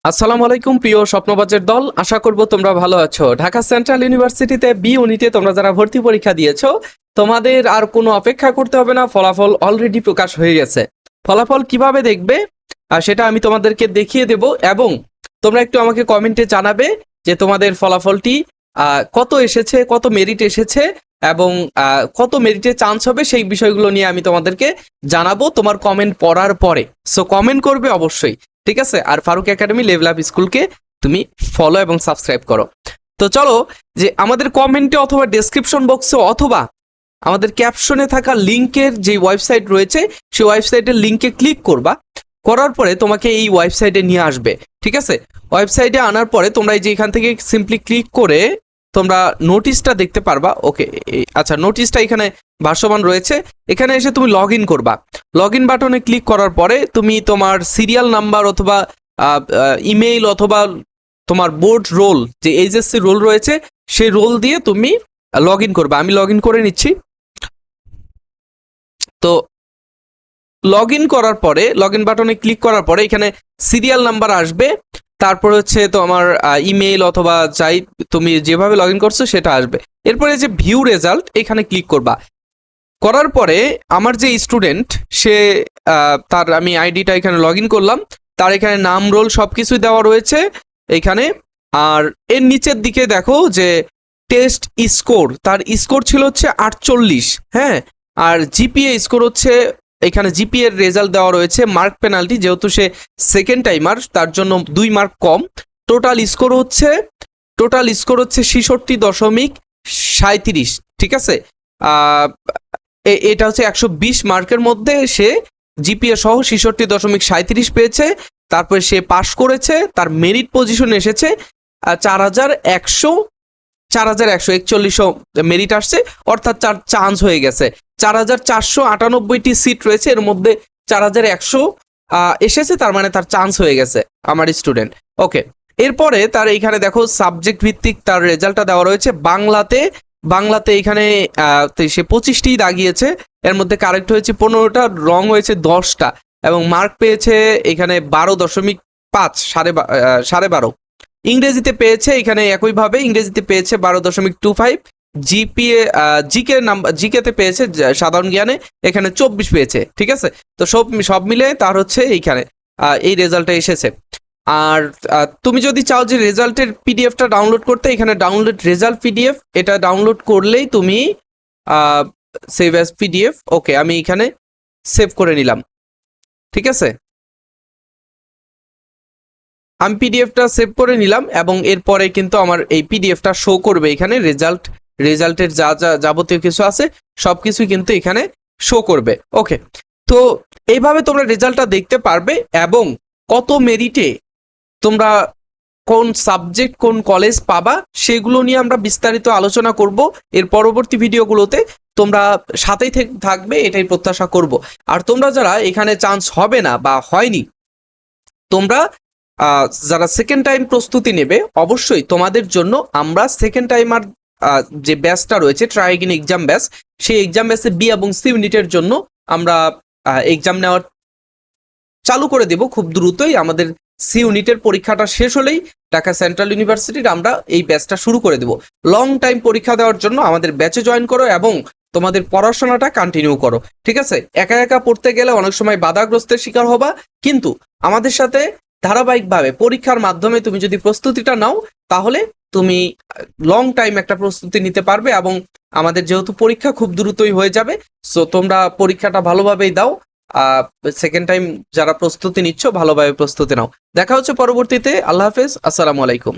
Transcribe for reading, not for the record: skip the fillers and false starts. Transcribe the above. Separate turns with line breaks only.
আসসালামু আলাইকুম প্রিয় স্বপ্নবাজের দল, আশা করব তোমরা ভালো আছো। ঢাকা সেন্ট্রাল ইউনিভার্সিটিতে বি ইউনিটে তোমরা যারা ভর্তি পরীক্ষা দিয়েছো, তোমাদের আর কোনো অপেক্ষা করতে হবে না। ফলাফল অলরেডি প্রকাশ হয়ে গেছে। ফলাফল কিভাবে দেখবে সেটা আমি তোমাদেরকে দেখিয়ে দেব, এবং তোমরা একটু আমাকে কমেন্টে জানাবে যে তোমাদের ফলাফলটি কত এসেছে, কত মেরিট এসেছে, এবং কত মেরিটে চান্স হবে সেই বিষয়গুলো নিয়ে আমি তোমাদেরকে জানাবো তোমার কমেন্ট পড়ার পরে। সো কমেন্ট করবে অবশ্যই, ঠিক আছে? আর ফারুক একাডেমি লেভেল আপ স্কুলকে তুমি ফলো এবং সাবস্ক্রাইব করো। তো চলো, যে আমাদের কমেন্টে অথবা ডেসক্রিপশন বক্সে অথবা আমাদের ক্যাপশনে থাকা লিংকের যে ওয়েবসাইট রয়েছে সেই ওয়েবসাইটের লিংকে ক্লিক করবা। করার পরে তোমাকে এই ওয়েবসাইটে নিয়ে আসবে, ঠিক আছে? ওয়েবসাইটে আনার পরে তোমরা এই যে এখান থেকে সিম্পলি ক্লিক করে তোমরা নোটিশটা দেখতে পারবা। ওকে, আচ্ছা, নোটিশটা এখানে ভাসমান রয়েছে। এখানে এসে তুমি লগ ইন করবা। লগ ইন বাটনে ক্লিক করার পরে তুমি তোমার সিরিয়াল নাম্বার অথবা ইমেইল অথবা তোমার বোর্ড রোল, যে এইচএসসি রোল রয়েছে সেই রোল দিয়ে তুমি লগ ইন করবা। আমি লগ ইন করে নিচ্ছি। তো লগ ইন করার পরে, লগ ইন বাটনে ক্লিক করার পরে এখানে সিরিয়াল নাম্বার আসবে, তারপরে হচ্ছে তোমার ইমেইল অথবা যাই তুমি যেভাবে লগ ইন করছো সেটা আসবে। এরপরে যে ভিউ রেজাল্ট এখানে ক্লিক করবা। করার পরে আমার যে স্টুডেন্ট সে তার আমি আইডিটা এখানে লগ ইন করলাম, তার এখানে নাম রোল সব কিছুই দেওয়া রয়েছে এখানে। আর এর নিচের দিকে দেখো যে টেস্ট স্কোর, তার স্কোর ছিল হচ্ছে 48, হ্যাঁ। আর জিপিএ স্কোর হচ্ছে, এখানে জিপিএ এর রেজাল্ট দেওয়া রয়েছে। মার্ক পেনাল্টি, যেহেতু সে সেকেন্ড টাইমার তার জন্য 2 মার্ক কম। টোটাল স্কোর হচ্ছে 66.37, ঠিক আছে? এটা হচ্ছে 120 মার্কের মধ্যে সে জিপিএ সহ 66.37 পেয়েছে। তারপরে সে পাশ করেছে। তার মেরিট পজিশন এসেছে 4141 মেরিট আসছে, অর্থাৎ তার চান্স হয়ে গেছে। 4498টি সিট রয়েছে, এর মধ্যে 4100 এসেছে, তার মানে তার চান্স হয়ে গেছে আমার স্টুডেন্ট। ওকে, এরপরে তার এইখানে দেখো সাবজেক্ট ভিত্তিক তার রেজাল্টটা দেওয়া রয়েছে। বাংলাতে এখানে সে 25টি দাগিয়েছে, এর মধ্যে কারেক্ট হয়েছে 15টা, রং হয়েছে 10টা, এবং মার্ক পেয়েছে এখানে 12.5, 12.5। ইংরেজিতে পেয়েছে এখানে একইভাবে, ইংরেজিতে পেয়েছে 12.25। জিপিএ জিকেতে পেয়েছে, সাধারণ জ্ঞানে এখানে 24 পেয়েছে, ঠিক আছে? তো সব মিলে তার হচ্ছে এইখানে এই রেজাল্টটা এসেছে। আর তুমি যদি চাও যে রেজাল্টের পিডিএফটা ডাউনলোড করতে, এখানে ডাউনলোড রেজাল্ট পিডিএফ, এটা ডাউনলোড করলেই তুমি সেভ অ্যাজ পিডিএফ। ওকে, আমি এখানে সেভ করে নিলাম, ঠিক আছে? আমি পিডিএফটা সেভ করে নিলাম, এবং এরপরে কিন্তু আমার এই পিডিএফটা শো করবে এখানে। রেজাল্টের যা যা যাবতীয় কিছু আছে সব কিছুই কিন্তু এখানে শো করবে। ওকে, তো এইভাবে তোমরা রেজাল্টটা দেখতে পারবে, এবং কত মেরিটে তোমরা কোন সাবজেক্ট কোন কলেজ পাবা সেগুলো নিয়ে আমরা বিস্তারিত আলোচনা করব এর পরবর্তী ভিডিওগুলোতে। তোমরা সাথেই থাকবে এটাই প্রত্যাশা করব। আর তোমরা যারা এখানে চান্স হবে না বা হয়নি, তোমরা যারা সেকেন্ড টাইম প্রস্তুতি নেবে, অবশ্যই তোমাদের জন্য আমরা সেকেন্ড টাইমার যে ব্যাচটা রয়েছে ট্রাই এক্সাম ব্যাচ, সেই এক্সাম ব্যাচে বি এবং সি ইউনিটের জন্য আমরা এক্সাম নেওয়ার চালু করে দেব খুব দ্রুতই। আমাদের সি ইউনিটের পরীক্ষাটা শেষ হলেই ঢাকা সেন্ট্রাল ইউনিভার্সিটির আমরা এই ব্যাচটা শুরু করে দেব। লং টাইম পরীক্ষা দেওয়ার জন্য আমাদের ব্যাচে জয়েন করো এবং তোমাদের পড়াশোনাটা কন্টিনিউ করো, ঠিক আছে? একা একা পড়তে গেলে অনেক সময় বাধাগ্রস্তের শিকার হবা, কিন্তু আমাদের সাথে ধারাবাহিকভাবে পরীক্ষার মাধ্যমে তুমি যদি প্রস্তুতিটা নাও, তাহলে তুমি লং টাইম একটা প্রস্তুতি নিতে পারবে। এবং আমাদের যেহেতু পরীক্ষা খুব দ্রুতই হয়ে যাবে, সো তোমরা পরীক্ষাটা ভালোভাবেই দাও। সেকেন্ড টাইম যারা প্রস্তুতি নিচ্ছ, ভালোভাবে প্রস্তুতি নাও। দেখা হচ্ছে পরবর্তীতে। আল্লাহ হাফেজ, আসসালামু আলাইকুম।